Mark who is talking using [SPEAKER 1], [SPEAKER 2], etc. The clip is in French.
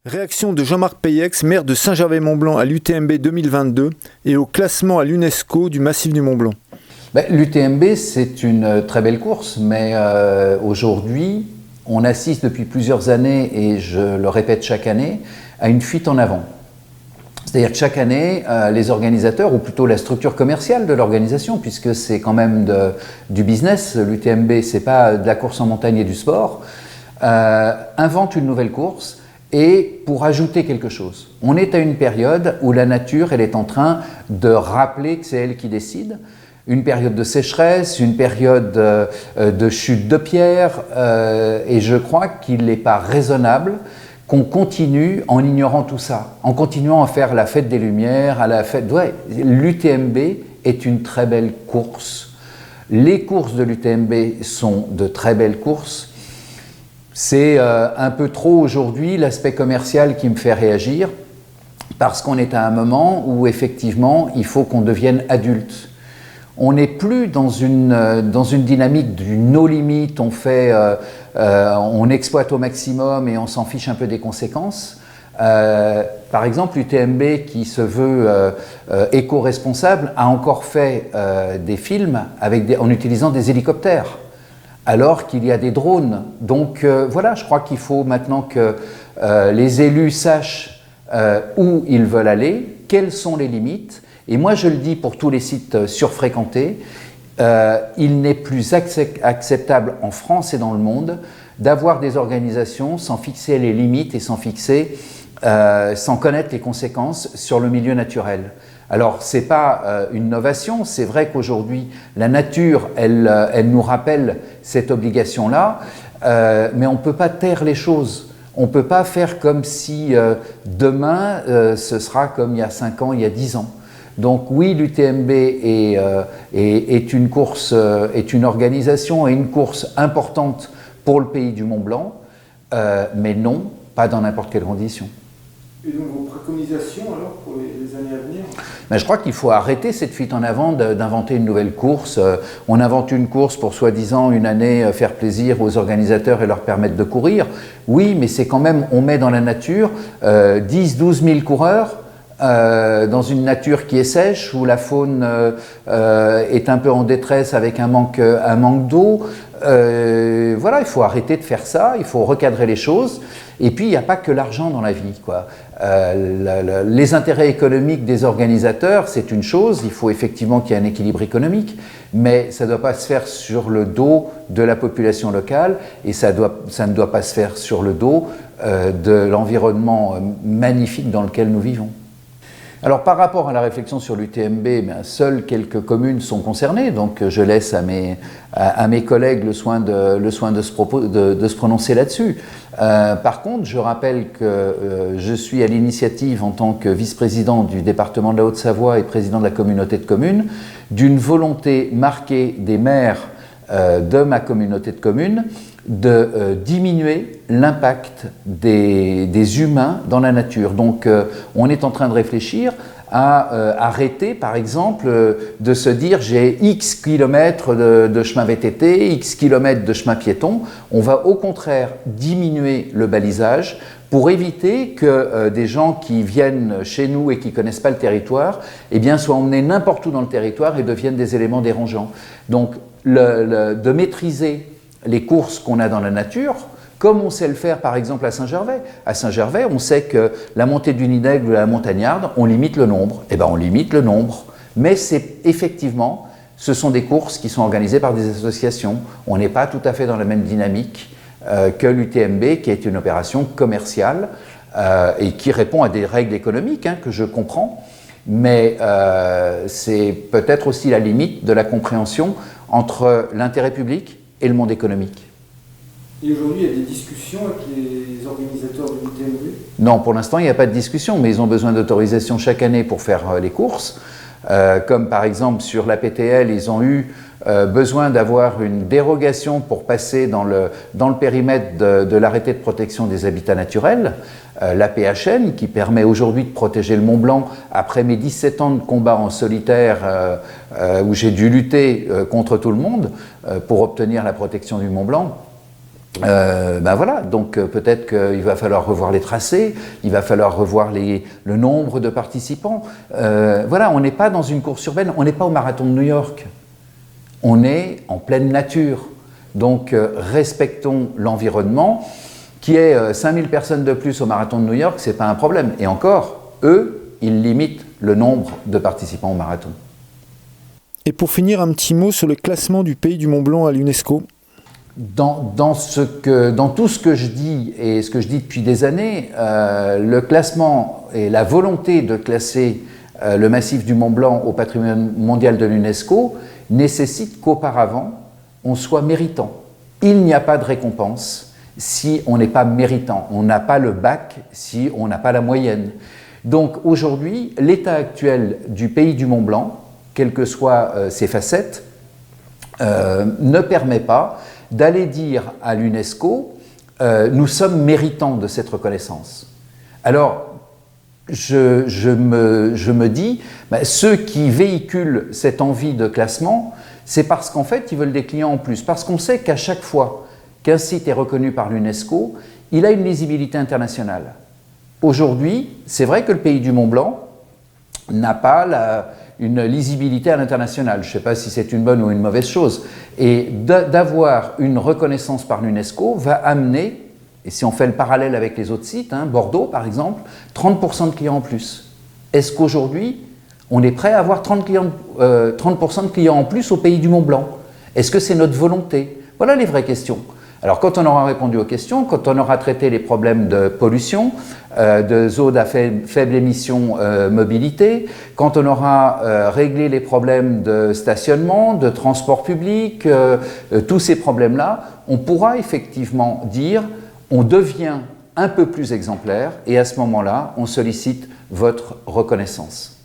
[SPEAKER 1] Réaction de Jean-Marc Peyex, maire de Saint-Gervais-Mont-Blanc à l'UTMB 2022 et au classement à l'UNESCO du massif du Mont-Blanc.
[SPEAKER 2] L'UTMB, c'est une très belle course, mais aujourd'hui, on assiste depuis plusieurs années, et je le répète chaque année, à une fuite en avant. C'est-à-dire que chaque année, les organisateurs, ou plutôt la structure commerciale de l'organisation, puisque c'est quand même du business, l'UTMB, c'est pas de la course en montagne et du sport, inventent une nouvelle course, et pour ajouter quelque chose. On est à une période où la nature, elle est en train de rappeler que c'est elle qui décide. Une période de sécheresse, une période de chute de pierres, et je crois qu'il n'est pas raisonnable qu'on continue en ignorant tout ça, en continuant à faire la fête des Lumières, à la fête... Ouais, l'UTMB est une très belle course. Les courses de l'UTMB sont de très belles courses. C'est un peu trop aujourd'hui l'aspect commercial qui me fait réagir, parce qu'on est à un moment où effectivement il faut qu'on devienne adulte. On n'est plus dans une dynamique du no limit, on exploite au maximum et on s'en fiche un peu des conséquences. Par exemple, l'UTMB, qui se veut éco-responsable, a encore fait des films en utilisant des hélicoptères, alors qu'il y a des drones. Donc voilà, je crois qu'il faut maintenant que les élus sachent où ils veulent aller, quelles sont les limites. Et moi, je le dis pour tous les sites surfréquentés, il n'est plus acceptable en France et dans le monde d'avoir des organisations sans fixer les limites et sans connaître les conséquences sur le milieu naturel. Alors, ce n'est pas une novation, c'est vrai qu'aujourd'hui, la nature, elle nous rappelle cette obligation-là, mais on ne peut pas taire les choses. On ne peut pas faire comme si demain, ce sera comme il y a 5 ans, il y a 10 ans. Donc oui, l'UTMB est une course, est une organisation et une course importante pour le pays du Mont-Blanc, mais non, pas dans n'importe quelle condition.
[SPEAKER 1] Et donc vos préconisations alors pour les années à venir ?
[SPEAKER 2] Je crois qu'il faut arrêter cette fuite en avant d'inventer une nouvelle course. On invente une course pour soi-disant une année faire plaisir aux organisateurs et leur permettre de courir. Oui, mais c'est quand même, on met dans la nature 10-12 000 coureurs dans une nature qui est sèche, où la faune est un peu en détresse avec un manque d'eau. Voilà, il faut arrêter de faire ça, il faut recadrer les choses. Et puis, il n'y a pas que l'argent dans la vie, quoi. Les intérêts économiques des organisateurs, c'est une chose, il faut effectivement qu'il y ait un équilibre économique, mais ça ne doit pas se faire sur le dos de la population locale, et ça ne doit pas se faire sur le dos de l'environnement magnifique dans lequel nous vivons. Alors par rapport à la réflexion sur l'UTMB, seules quelques communes sont concernées, donc je laisse à mes collègues le soin de se prononcer là-dessus. Par contre, je rappelle que je suis à l'initiative en tant que vice-président du département de la Haute-Savoie et président de la communauté de communes, d'une volonté marquée des maires de ma communauté de communes de diminuer l'impact des humains dans la nature. Donc on est en train de réfléchir à arrêter, par exemple, de se dire j'ai X kilomètres de chemin VTT, X kilomètres de chemin piéton. On va au contraire diminuer le balisage pour éviter que des gens qui viennent chez nous et qui ne connaissent pas le territoire, soient emmenés n'importe où dans le territoire et deviennent des éléments dérangeants. Donc de maîtriser les courses qu'on a dans la nature, comme on sait le faire par exemple à Saint-Gervais. À Saint-Gervais, on sait que la montée du Nidègle ou la Montagnarde, on limite le nombre. On limite le nombre. Mais effectivement, ce sont des courses qui sont organisées par des associations. On n'est pas tout à fait dans la même dynamique que l'UTMB, qui est une opération commerciale et qui répond à des règles économiques que je comprends. Mais c'est peut-être aussi la limite de la compréhension entre l'intérêt public et le monde économique.
[SPEAKER 1] Et aujourd'hui, il y a des discussions avec les organisateurs de l'UTMB ?
[SPEAKER 2] Non, pour l'instant, il n'y a pas de discussion, mais ils ont besoin d'autorisation chaque année pour faire les courses. Comme par exemple sur la PTL, ils ont eu besoin d'avoir une dérogation pour passer dans le périmètre de l'arrêté de protection des habitats naturels, l'APHN, qui permet aujourd'hui de protéger le Mont-Blanc après mes 17 ans de combat en solitaire où j'ai dû lutter contre tout le monde pour obtenir la protection du Mont-Blanc. Voilà, donc peut-être qu'il va falloir revoir les tracés, il va falloir revoir le nombre de participants. Voilà, on n'est pas dans une course urbaine, on n'est pas au marathon de New York, on est en pleine nature. Donc respectons l'environnement. Qui est 5000 personnes de plus au marathon de New York, ce n'est pas un problème. Et encore, eux, ils limitent le nombre de participants au marathon.
[SPEAKER 1] Et pour finir, un petit mot sur le classement du pays du Mont Blanc à l'UNESCO.
[SPEAKER 2] Dans tout ce que je dis, et ce que je dis depuis des années, le classement et la volonté de classer le massif du Mont Blanc au patrimoine mondial de l'UNESCO nécessite qu'auparavant, on soit méritant. Il n'y a pas de récompense si on n'est pas méritant. On n'a pas le bac si on n'a pas la moyenne. Donc aujourd'hui, l'état actuel du pays du Mont Blanc, quelles que soient ses facettes, ne permet pas d'aller dire à l'UNESCO nous sommes méritants de cette reconnaissance. Alors, je me dis, ceux qui véhiculent cette envie de classement, c'est parce qu'en fait, ils veulent des clients en plus. Parce qu'on sait qu'à chaque fois qu'un site est reconnu par l'UNESCO, il a une lisibilité internationale. Aujourd'hui, c'est vrai que le pays du Mont Blanc n'a pas une lisibilité à l'international. Je ne sais pas si c'est une bonne ou une mauvaise chose. Et d'avoir une reconnaissance par l'UNESCO va amener, et si on fait le parallèle avec les autres sites, Bordeaux par exemple, 30% de clients en plus. Est-ce qu'aujourd'hui, on est prêt à avoir 30% de clients en plus au pays du Mont Blanc? Est-ce que c'est notre volonté? Voilà les vraies questions. Alors quand on aura répondu aux questions, quand on aura traité les problèmes de pollution, de zones à faible émission mobilité, quand on aura réglé les problèmes de stationnement, de transport public, tous ces problèmes-là, on pourra effectivement dire on devient un peu plus exemplaire et à ce moment-là, on sollicite votre reconnaissance.